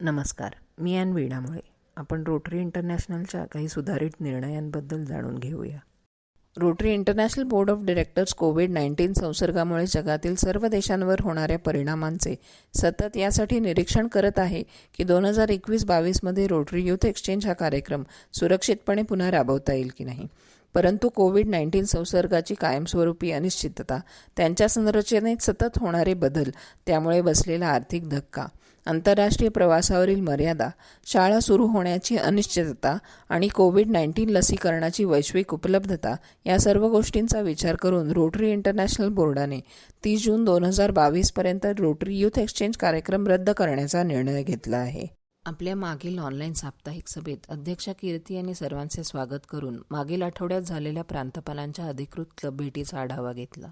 नमस्कार, मी ॲन वीणामुळे. आपण रोटरी इंटरनॅशनलच्या काही सुधारित निर्णयांबद्दल जाणून घेऊया. Rotary International board of directors कोविड-19 संसर्गामुळे जगातील सर्व देशांवर होणाऱ्या परिणामांचे सतत यासाठी निरीक्षण करत आहे की 2021-22 रोटरी युथ एक्सचेंज हा कार्यक्रम सुरक्षितपणे पुन्हा राबवता येईल की नाही. परंतु कोविड-19 संसर्गाची कायमस्वरूपी अनिश्चितता, त्यांच्या संरचनेत सतत होणारे बदल, त्यामुळे बसलेला आर्थिक धक्का, आंतरराष्ट्रीय प्रवासावरील मर्यादा, शाळा सुरू होण्याची अनिश्चितता आणि कोविड-19 लसीकरणाची वैश्विक उपलब्धता या सर्व गोष्टींचा विचार करून रोटरी इंटरनॅशनल बोर्डाने 30 जून 2022 रोटरी युथ एक्सचेंज कार्यक्रम रद्द करण्याचा निर्णय घेतला आहे. आपल्या मागील ऑनलाईन साप्ताहिक सभेत अध्यक्षा कीर्ती यांनी सर्वांचे स्वागत करून मागील आठवड्यात झालेल्या प्रांतपालांच्या अधिकृत क्लब भेटीचा आढावा घेतला.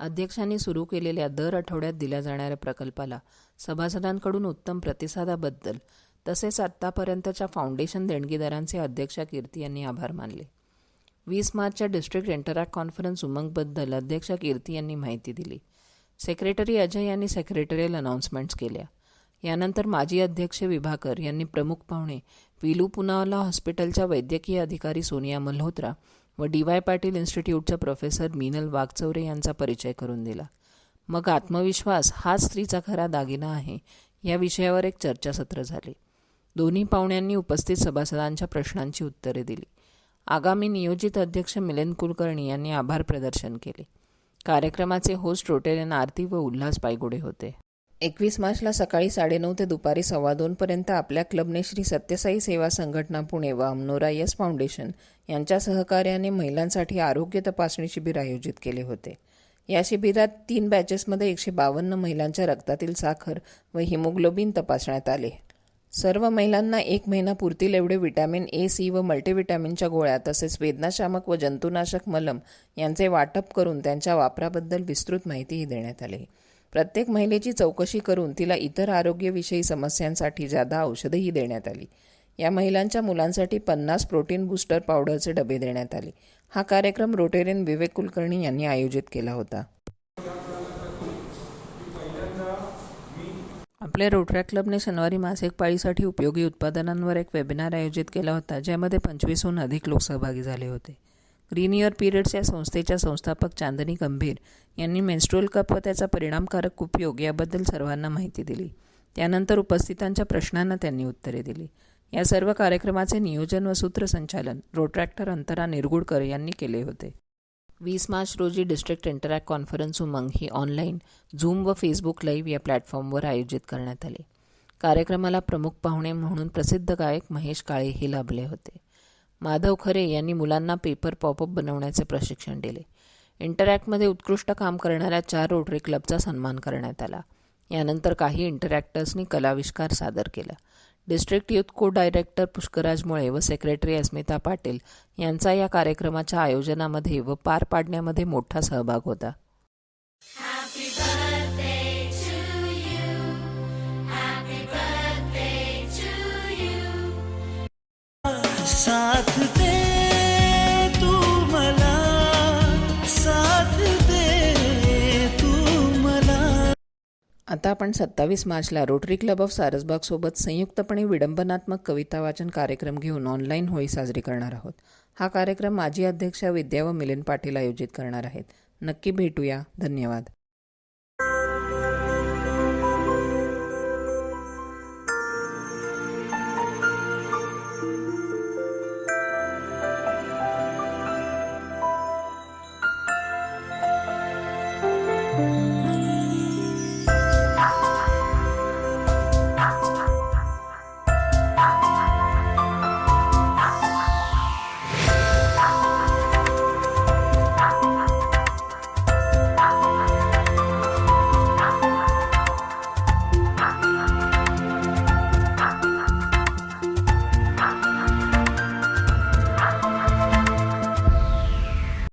अध्यक्षांनी सुरू केलेल्या दर आठवड्यात दिल्या जाणाऱ्या प्रकल्पाला सभासदांकडून उत्तम प्रतिसादाबद्दल तसेच आत्तापर्यंतच्या फाउंडेशन देणगीदारांचे अध्यक्षा कीर्ती यांनी आभार मानले. 20 मार्चच्या डिस्ट्रिक्ट इंटरॅक्ट कॉन्फरन्स उमंगबद्दल अध्यक्षा कीर्ती यांनी माहिती दिली. सेक्रेटरी अजय यांनी सेक्रेटरियल अनाउन्समेंट्स केल्या. यानंतर माजी अध्यक्ष विभाकर यांनी प्रमुख पाहुणे विलू पुनावाला हॉस्पिटलच्या वैद्यकीय अधिकारी सोनिया मल्होत्रा व DY पाटील इन्स्टिट्यूटच्या प्रोफेसर मीनल वाघचौरे यांचा परिचय करून दिला. मग आत्मविश्वास हाच स्त्रीचा खरा दागिना आहे या विषयावर एक चर्चासत्र झाले. दोन्ही पाहुण्यांनी उपस्थित सभासदांच्या प्रश्नांची उत्तरे दिली. आगामी नियोजित अध्यक्ष मिलिंद कुलकर्णी यांनी आभार प्रदर्शन केले. कार्यक्रमाचे होस्ट रोटेरियन आरती व उल्हास पायगुडे होते. 21 मार्चला सकाळी 9:30 ते दुपारी 2:15 आपल्या क्लबने श्री सत्यसाई सेवा संघटना पुणे व अमनोरा यस फाउंडेशन यांच्या सहकार्याने महिलांसाठी आरोग्य तपासणी शिबिर आयोजित केले होते. या शिबिरात 3 बॅचेसमध्ये 152 महिलांच्या रक्तातील साखर व हिमोग्लोबिन तपासण्यात आले. सर्व महिलांना 1 महिना पुरतील एवढे विटॅमिन A, C व मल्टीव्हिटॅमिनच्या गोळ्या तसेच वेदनाशामक व जंतुनाशक मलम यांचे वाटप करून त्यांच्या वापराबद्दल विस्तृत माहितीही देण्यात आली. प्रत्येक महिलेची चौकशी करून तिला इतर आरोग्यविषयी समस्यांसाठी जादा औषधही देण्यात आली. या महिलांच्या मुलांसाठी 50 प्रोटीन बूस्टर पावडरचे डबे देण्यात आले. हा कार्यक्रम रोटेरियन विवेक कुलकर्णी यांनी आयोजित केला होता. आपल्या रोटरी क्लबने शनिवारी मासिक पाळीसाठी उपयोगी उत्पादनांवर एक वेबिनार आयोजित केला होता, ज्यामध्ये 25हून अधिक लोक सहभागी झाले होते. ग्रीन इयर पिरियड्स या संस्थेच्या संस्थापक चांदनी गंभीर यांनी मेन्स्ट्रुअल कप व त्याचा परिणामकारक उपयोग याबद्दल सर्वांना माहिती दिली. त्यानंतर उपस्थितांच्या प्रश्नांना त्यांनी उत्तरे दिली. या सर्व कार्यक्रमाचे नियोजन व सूत्रसंचालन रोट्रॅक्टर अंतरा निरगुडकर यांनी केले होते. 20 मार्च रोजी डिस्ट्रिक्ट इंटरॅक्ट कॉन्फरन्स उमंग ही ऑनलाईन झूम व फेसबुक लाईव्ह या प्लॅटफॉर्मवर आयोजित करण्यात आले. कार्यक्रमाला प्रमुख पाहुणे म्हणून प्रसिद्ध गायक महेश काळे हे लाभले होते. माधव खरे यांनी मुलांना पेपर पॉपअप बनवण्याचे प्रशिक्षण दिले. इंटरॅक्टमध्ये उत्कृष्ट काम करणाऱ्या 4 रोटरी क्लबचा सन्मान करण्यात आला. यानंतर काही इंटरॅक्टर्सनी कलाविष्कार सादर केला. डिस्ट्रिक्ट युथ को डायरेक्टर पुष्कराज मुळे व सेक्रेटरी अस्मिता पाटील यांचा या कार्यक्रमाच्या आयोजनामध्ये व पार पाडण्यामध्ये मोठा सहभाग होता. साथ दे तू मला, साथ दे तू मला. आता आपण 27 मार्चला रोटरी क्लब ऑफ सारसबाग सोबत संयुक्तपणे विडंबनात्मक कविता वाचन कार्यक्रम घेऊन ऑनलाईन होळी साजरी करणार आहोत. हा कार्यक्रम माजी अध्यक्षा विद्या व मिलिंद पाटील आयोजित करणार आहेत. नक्की भेटूया. धन्यवाद.